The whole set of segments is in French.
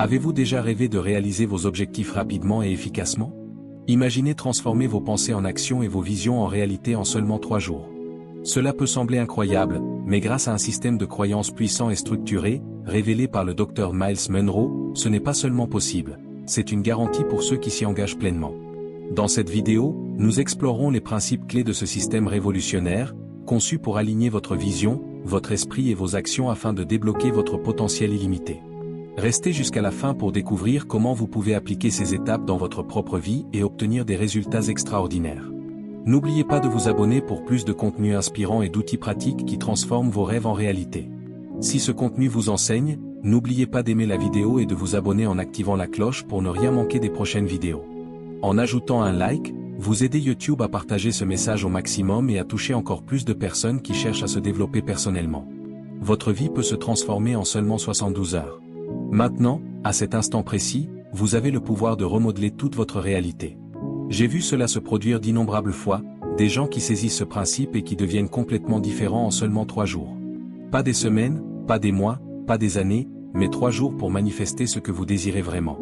Avez-vous déjà rêvé de réaliser vos objectifs rapidement et efficacement? Imaginez transformer vos pensées en actions et vos visions en réalité en seulement 3 jours. Cela peut sembler incroyable, mais grâce à un système de croyances puissant et structuré, révélé par le Dr Myles Munroe, ce n'est pas seulement possible, c'est une garantie pour ceux qui s'y engagent pleinement. Dans cette vidéo, nous explorerons les principes clés de ce système révolutionnaire, conçu pour aligner votre vision, votre esprit et vos actions afin de débloquer votre potentiel illimité. Restez jusqu'à la fin pour découvrir comment vous pouvez appliquer ces étapes dans votre propre vie et obtenir des résultats extraordinaires. N'oubliez pas de vous abonner pour plus de contenu inspirant et d'outils pratiques qui transforment vos rêves en réalité. Si ce contenu vous enseigne, n'oubliez pas d'aimer la vidéo et de vous abonner en activant la cloche pour ne rien manquer des prochaines vidéos. En ajoutant un like, vous aidez YouTube à partager ce message au maximum et à toucher encore plus de personnes qui cherchent à se développer personnellement. Votre vie peut se transformer en seulement 72 heures. Maintenant, à cet instant précis, vous avez le pouvoir de remodeler toute votre réalité. J'ai vu cela se produire d'innombrables fois, des gens qui saisissent ce principe et qui deviennent complètement différents en seulement 3 jours. Pas des semaines, pas des mois, pas des années, mais 3 jours pour manifester ce que vous désirez vraiment.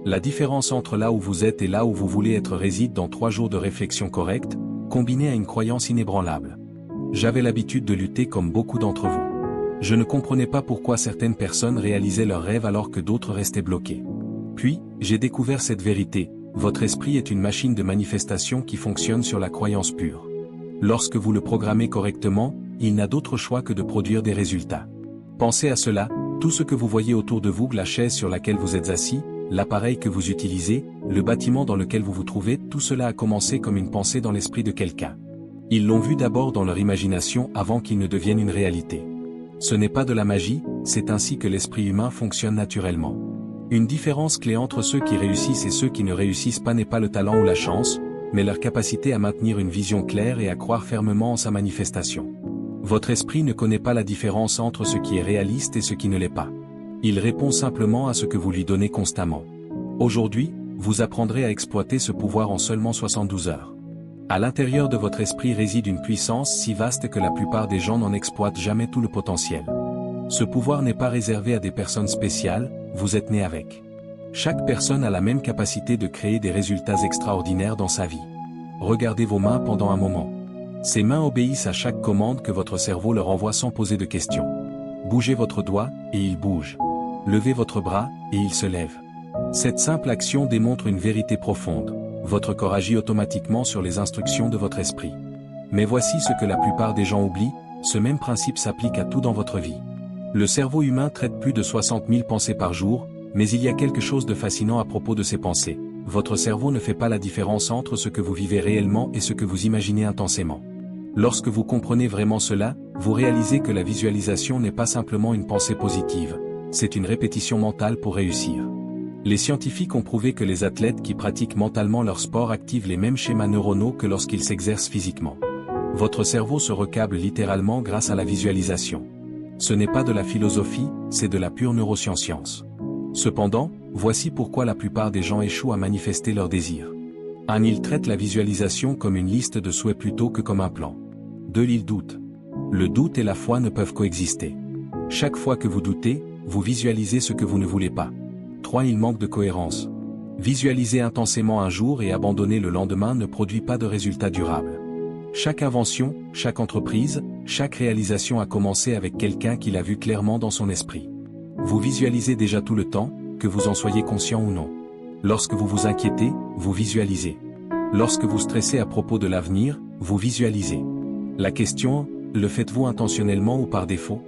La différence entre là où vous êtes et là où vous voulez être réside dans 3 jours de réflexion correcte, combinée à une croyance inébranlable. J'avais l'habitude de lutter comme beaucoup d'entre vous. Je ne comprenais pas pourquoi certaines personnes réalisaient leurs rêves alors que d'autres restaient bloquées. Puis, j'ai découvert cette vérité, votre esprit est une machine de manifestation qui fonctionne sur la croyance pure. Lorsque vous le programmez correctement, il n'a d'autre choix que de produire des résultats. Pensez à cela, tout ce que vous voyez autour de vous, la chaise sur laquelle vous êtes assis, l'appareil que vous utilisez, le bâtiment dans lequel vous vous trouvez, tout cela a commencé comme une pensée dans l'esprit de quelqu'un. Ils l'ont vu d'abord dans leur imagination avant qu'il ne devienne une réalité. Ce n'est pas de la magie, c'est ainsi que l'esprit humain fonctionne naturellement. Une différence clé entre ceux qui réussissent et ceux qui ne réussissent pas n'est pas le talent ou la chance, mais leur capacité à maintenir une vision claire et à croire fermement en sa manifestation. Votre esprit ne connaît pas la différence entre ce qui est réaliste et ce qui ne l'est pas. Il répond simplement à ce que vous lui donnez constamment. Aujourd'hui, vous apprendrez à exploiter ce pouvoir en seulement 72 heures. À l'intérieur de votre esprit réside une puissance si vaste que la plupart des gens n'en exploitent jamais tout le potentiel. Ce pouvoir n'est pas réservé à des personnes spéciales, vous êtes né avec. Chaque personne a la même capacité de créer des résultats extraordinaires dans sa vie. Regardez vos mains pendant un moment. Ces mains obéissent à chaque commande que votre cerveau leur envoie sans poser de questions. Bougez votre doigt, et il bouge. Levez votre bras, et il se lève. Cette simple action démontre une vérité profonde. Votre corps agit automatiquement sur les instructions de votre esprit. Mais voici ce que la plupart des gens oublient, ce même principe s'applique à tout dans votre vie. Le cerveau humain traite plus de 60 000 pensées par jour, mais il y a quelque chose de fascinant à propos de ces pensées. Votre cerveau ne fait pas la différence entre ce que vous vivez réellement et ce que vous imaginez intensément. Lorsque vous comprenez vraiment cela, vous réalisez que la visualisation n'est pas simplement une pensée positive, c'est une répétition mentale pour réussir. Les scientifiques ont prouvé que les athlètes qui pratiquent mentalement leur sport activent les mêmes schémas neuronaux que lorsqu'ils s'exercent physiquement. Votre cerveau se recable littéralement grâce à la visualisation. Ce n'est pas de la philosophie, c'est de la pure neuroscience. Cependant, voici pourquoi la plupart des gens échouent à manifester leurs désirs. 1. Ils traitent la visualisation comme une liste de souhaits plutôt que comme un plan. 2. Ils doutent. Le doute et la foi ne peuvent coexister. Chaque fois que vous doutez, vous visualisez ce que vous ne voulez pas. 3. Il manque de cohérence. Visualiser intensément un jour et abandonner le lendemain ne produit pas de résultats durables. Chaque invention, chaque entreprise, chaque réalisation a commencé avec quelqu'un qui l'a vu clairement dans son esprit. Vous visualisez déjà tout le temps, que vous en soyez conscient ou non. Lorsque vous vous inquiétez, vous visualisez. Lorsque vous stressez à propos de l'avenir, vous visualisez. La question, le faites-vous intentionnellement ou par défaut?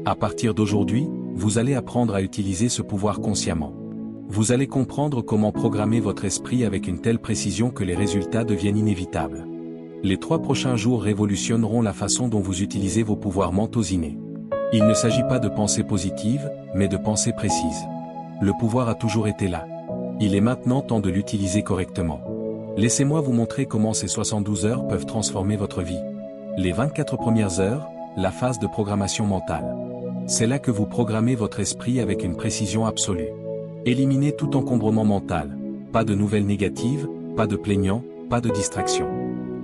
À partir d'aujourd'hui, vous allez apprendre à utiliser ce pouvoir consciemment. Vous allez comprendre comment programmer votre esprit avec une telle précision que les résultats deviennent inévitables. Les 3 prochains jours révolutionneront la façon dont vous utilisez vos pouvoirs mentaux innés. Il ne s'agit pas de pensées positives, mais de pensées précises. Le pouvoir a toujours été là. Il est maintenant temps de l'utiliser correctement. Laissez-moi vous montrer comment ces 72 heures peuvent transformer votre vie. Les 24 premières heures, la phase de programmation mentale. C'est là que vous programmez votre esprit avec une précision absolue. Éliminez tout encombrement mental. Pas de nouvelles négatives, pas de plaignants, pas de distractions.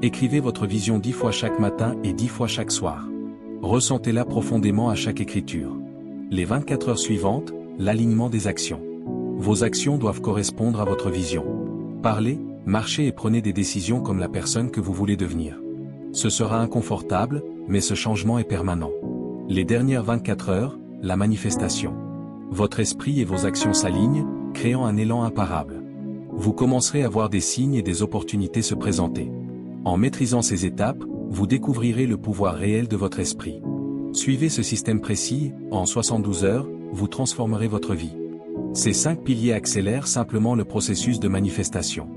Écrivez votre vision 10 fois chaque matin et 10 fois chaque soir. Ressentez-la profondément à chaque écriture. Les 24 heures suivantes, l'alignement des actions. Vos actions doivent correspondre à votre vision. Parlez, marchez et prenez des décisions comme la personne que vous voulez devenir. Ce sera inconfortable, mais ce changement est permanent. Les dernières 24 heures, la manifestation. Votre esprit et vos actions s'alignent, créant un élan imparable. Vous commencerez à voir des signes et des opportunités se présenter. En maîtrisant ces étapes, vous découvrirez le pouvoir réel de votre esprit. Suivez ce système précis, en 72 heures, vous transformerez votre vie. Ces 5 piliers accélèrent simplement le processus de manifestation.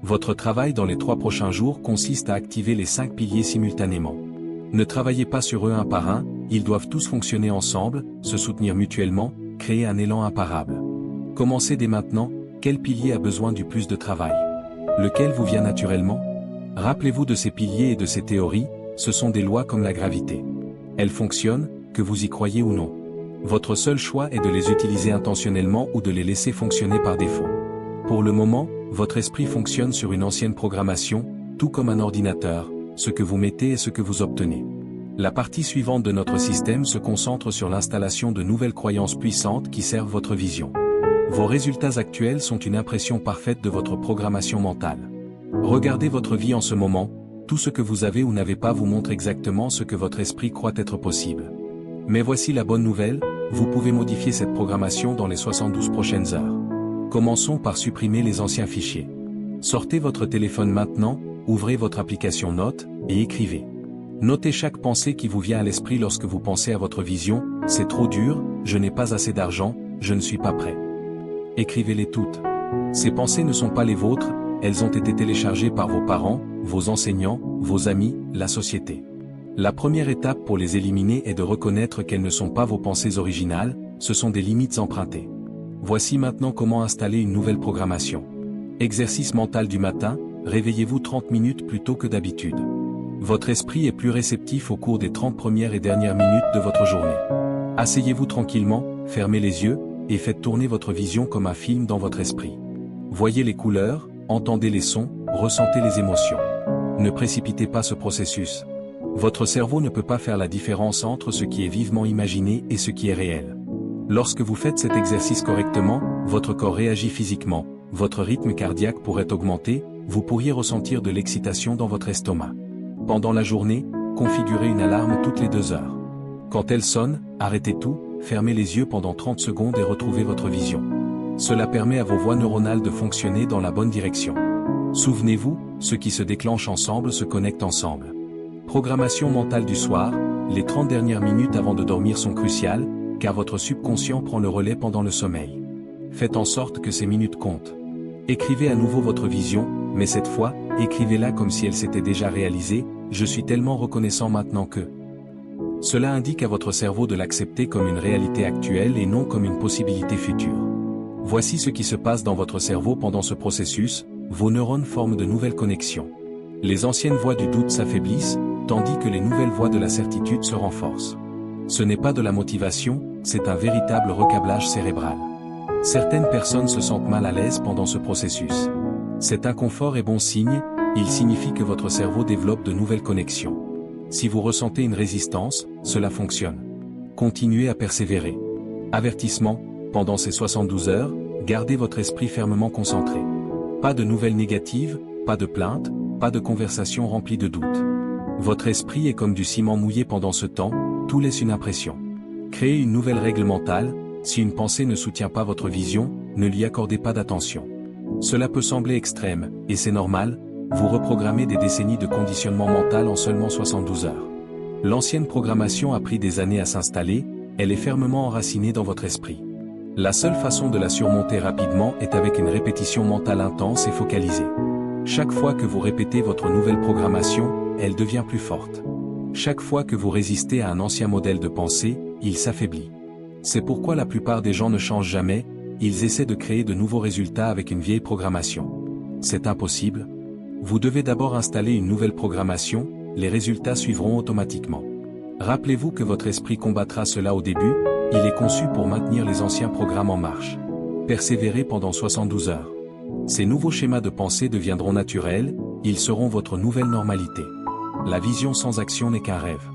Votre travail dans les 3 prochains jours consiste à activer les 5 piliers simultanément. Ne travaillez pas sur eux un par un, ils doivent tous fonctionner ensemble, se soutenir mutuellement, créer un élan imparable. Commencez dès maintenant, quel pilier a besoin du plus de travail? Lequel vous vient naturellement? Rappelez-vous de ces piliers et de ces théories, ce sont des lois comme la gravité. Elles fonctionnent, que vous y croyez ou non. Votre seul choix est de les utiliser intentionnellement ou de les laisser fonctionner par défaut. Pour le moment, votre esprit fonctionne sur une ancienne programmation, tout comme un ordinateur, ce que vous mettez et ce que vous obtenez. La partie suivante de notre système se concentre sur l'installation de nouvelles croyances puissantes qui servent votre vision. Vos résultats actuels sont une impression parfaite de votre programmation mentale. Regardez votre vie en ce moment, tout ce que vous avez ou n'avez pas vous montre exactement ce que votre esprit croit être possible. Mais voici la bonne nouvelle, vous pouvez modifier cette programmation dans les 72 prochaines heures. Commençons par supprimer les anciens fichiers. Sortez votre téléphone maintenant, ouvrez votre application Notes, et écrivez. Notez chaque pensée qui vous vient à l'esprit lorsque vous pensez à votre vision, c'est trop dur, je n'ai pas assez d'argent, je ne suis pas prêt. Écrivez-les toutes. Ces pensées ne sont pas les vôtres, elles ont été téléchargées par vos parents, vos enseignants, vos amis, la société. La première étape pour les éliminer est de reconnaître qu'elles ne sont pas vos pensées originales, ce sont des limites empruntées. Voici maintenant comment installer une nouvelle programmation. Exercice mental du matin, réveillez-vous 30 minutes plus tôt que d'habitude. Votre esprit est plus réceptif au cours des 30 premières et dernières minutes de votre journée. Asseyez-vous tranquillement, fermez les yeux, et faites tourner votre vision comme un film dans votre esprit. Voyez les couleurs, entendez les sons, ressentez les émotions. Ne précipitez pas ce processus. Votre cerveau ne peut pas faire la différence entre ce qui est vivement imaginé et ce qui est réel. Lorsque vous faites cet exercice correctement, votre corps réagit physiquement, votre rythme cardiaque pourrait augmenter, vous pourriez ressentir de l'excitation dans votre estomac. Pendant la journée, configurez une alarme toutes les 2 heures. Quand elle sonne, arrêtez tout, fermez les yeux pendant 30 secondes et retrouvez votre vision. Cela permet à vos voies neuronales de fonctionner dans la bonne direction. Souvenez-vous, ce qui se déclenche ensemble se connecte ensemble. Programmation mentale du soir, les 30 dernières minutes avant de dormir sont cruciales, car votre subconscient prend le relais pendant le sommeil. Faites en sorte que ces minutes comptent. Écrivez à nouveau votre vision, mais cette fois, écrivez-la comme si elle s'était déjà réalisée, je suis tellement reconnaissant maintenant que... Cela indique à votre cerveau de l'accepter comme une réalité actuelle et non comme une possibilité future. Voici ce qui se passe dans votre cerveau pendant ce processus, vos neurones forment de nouvelles connexions. Les anciennes voix du doute s'affaiblissent, tandis que les nouvelles voix de la certitude se renforcent. Ce n'est pas de la motivation, c'est un véritable recablage cérébral. Certaines personnes se sentent mal à l'aise pendant ce processus. Cet inconfort est bon signe, il signifie que votre cerveau développe de nouvelles connexions. Si vous ressentez une résistance, cela fonctionne. Continuez à persévérer. Avertissement, pendant ces 72 heures, gardez votre esprit fermement concentré. Pas de nouvelles négatives, pas de plaintes, pas de conversations remplies de doutes. Votre esprit est comme du ciment mouillé pendant ce temps, tout laisse une impression. Créez une nouvelle règle mentale, si une pensée ne soutient pas votre vision, ne lui accordez pas d'attention. Cela peut sembler extrême, et c'est normal, vous reprogrammez des décennies de conditionnement mental en seulement 72 heures. L'ancienne programmation a pris des années à s'installer, elle est fermement enracinée dans votre esprit. La seule façon de la surmonter rapidement est avec une répétition mentale intense et focalisée. Chaque fois que vous répétez votre nouvelle programmation, elle devient plus forte. Chaque fois que vous résistez à un ancien modèle de pensée, il s'affaiblit. C'est pourquoi la plupart des gens ne changent jamais, ils essaient de créer de nouveaux résultats avec une vieille programmation. C'est impossible. Vous devez d'abord installer une nouvelle programmation, les résultats suivront automatiquement. Rappelez-vous que votre esprit combattra cela au début, il est conçu pour maintenir les anciens programmes en marche. Persévérez pendant 72 heures. Ces nouveaux schémas de pensée deviendront naturels, ils seront votre nouvelle normalité. La vision sans action n'est qu'un rêve.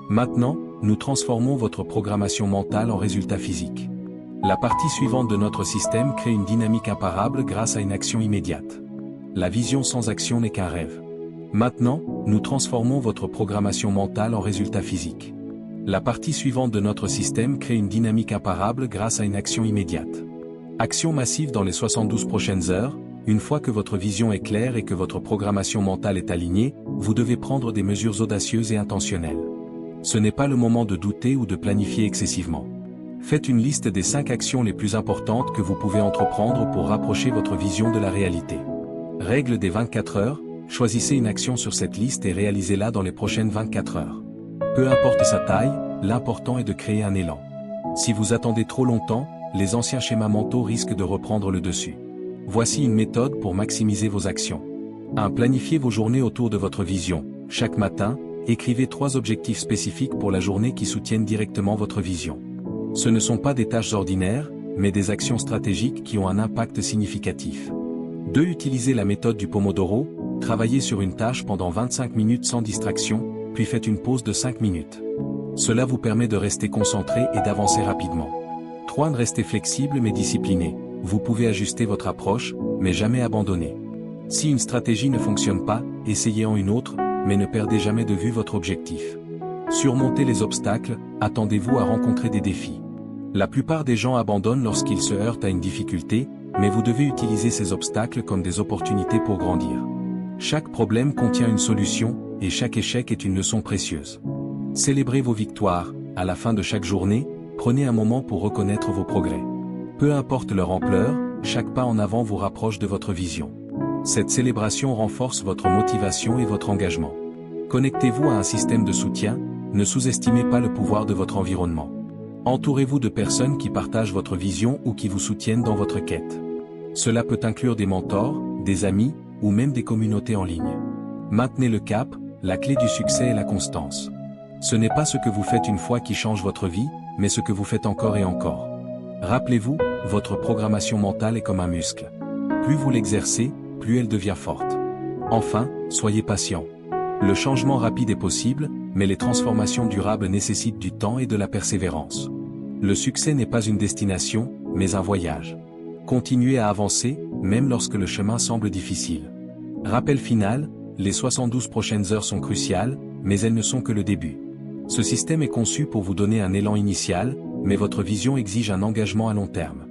Maintenant, nous transformons votre programmation mentale en résultats physiques. La partie suivante de notre système crée une dynamique imparable grâce à une action immédiate. La vision sans action n'est qu'un rêve. Maintenant, nous transformons votre programmation mentale en résultat physique. La partie suivante de notre système crée une dynamique imparable grâce à une action immédiate. Action massive dans les 72 prochaines heures. Une fois que votre vision est claire et que votre programmation mentale est alignée, vous devez prendre des mesures audacieuses et intentionnelles. Ce n'est pas le moment de douter ou de planifier excessivement. Faites une liste des 5 actions les plus importantes que vous pouvez entreprendre pour rapprocher votre vision de la réalité. Règle des 24 heures, choisissez une action sur cette liste et réalisez-la dans les prochaines 24 heures. Peu importe sa taille, l'important est de créer un élan. Si vous attendez trop longtemps, les anciens schémas mentaux risquent de reprendre le dessus. Voici une méthode pour maximiser vos actions. 1. Planifiez vos journées autour de votre vision. Chaque matin, écrivez 3 objectifs spécifiques pour la journée qui soutiennent directement votre vision. Ce ne sont pas des tâches ordinaires, mais des actions stratégiques qui ont un impact significatif. 2. Utilisez la méthode du Pomodoro, travaillez sur une tâche pendant 25 minutes sans distraction, puis faites une pause de 5 minutes. Cela vous permet de rester concentré et d'avancer rapidement. 3. Restez flexible mais discipliné. Vous pouvez ajuster votre approche, mais jamais abandonner. Si une stratégie ne fonctionne pas, essayez en une autre, mais ne perdez jamais de vue votre objectif. Surmontez les obstacles, attendez-vous à rencontrer des défis. La plupart des gens abandonnent lorsqu'ils se heurtent à une difficulté, mais vous devez utiliser ces obstacles comme des opportunités pour grandir. Chaque problème contient une solution, et chaque échec est une leçon précieuse. Célébrez vos victoires, à la fin de chaque journée, prenez un moment pour reconnaître vos progrès. Peu importe leur ampleur, chaque pas en avant vous rapproche de votre vision. Cette célébration renforce votre motivation et votre engagement. Connectez-vous à un système de soutien, ne sous-estimez pas le pouvoir de votre environnement. Entourez-vous de personnes qui partagent votre vision ou qui vous soutiennent dans votre quête. Cela peut inclure des mentors, des amis, ou même des communautés en ligne. Maintenez le cap, la clé du succès est la constance. Ce n'est pas ce que vous faites une fois qui change votre vie, mais ce que vous faites encore et encore. Rappelez-vous, votre programmation mentale est comme un muscle. Plus vous l'exercez, plus elle devient forte. Enfin, soyez patient. Le changement rapide est possible, mais les transformations durables nécessitent du temps et de la persévérance. Le succès n'est pas une destination, mais un voyage. Continuez à avancer, même lorsque le chemin semble difficile. Rappel final, les 72 prochaines heures sont cruciales, mais elles ne sont que le début. Ce système est conçu pour vous donner un élan initial, mais votre vision exige un engagement à long terme.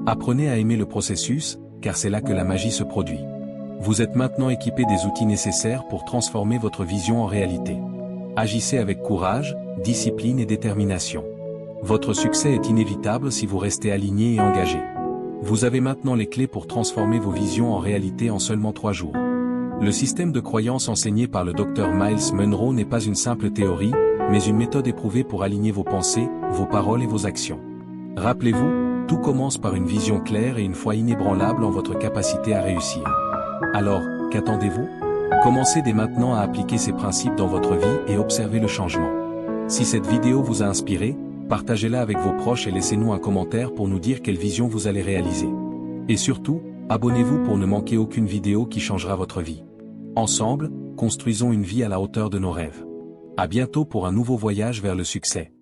Apprenez à aimer le processus, car c'est là que la magie se produit. Vous êtes maintenant équipé des outils nécessaires pour transformer votre vision en réalité. Agissez avec courage, discipline et détermination. Votre succès est inévitable si vous restez aligné et engagé. Vous avez maintenant les clés pour transformer vos visions en réalité en seulement 3 jours. Le système de croyance enseigné par le Dr Myles Munroe n'est pas une simple théorie, mais une méthode éprouvée pour aligner vos pensées, vos paroles et vos actions. Rappelez-vous, tout commence par une vision claire et une foi inébranlable en votre capacité à réussir. Alors, qu'attendez-vous? Commencez dès maintenant à appliquer ces principes dans votre vie et observez le changement. Si cette vidéo vous a inspiré, partagez-la avec vos proches et laissez-nous un commentaire pour nous dire quelle vision vous allez réaliser. Et surtout, abonnez-vous pour ne manquer aucune vidéo qui changera votre vie. Ensemble, construisons une vie à la hauteur de nos rêves. À bientôt pour un nouveau voyage vers le succès.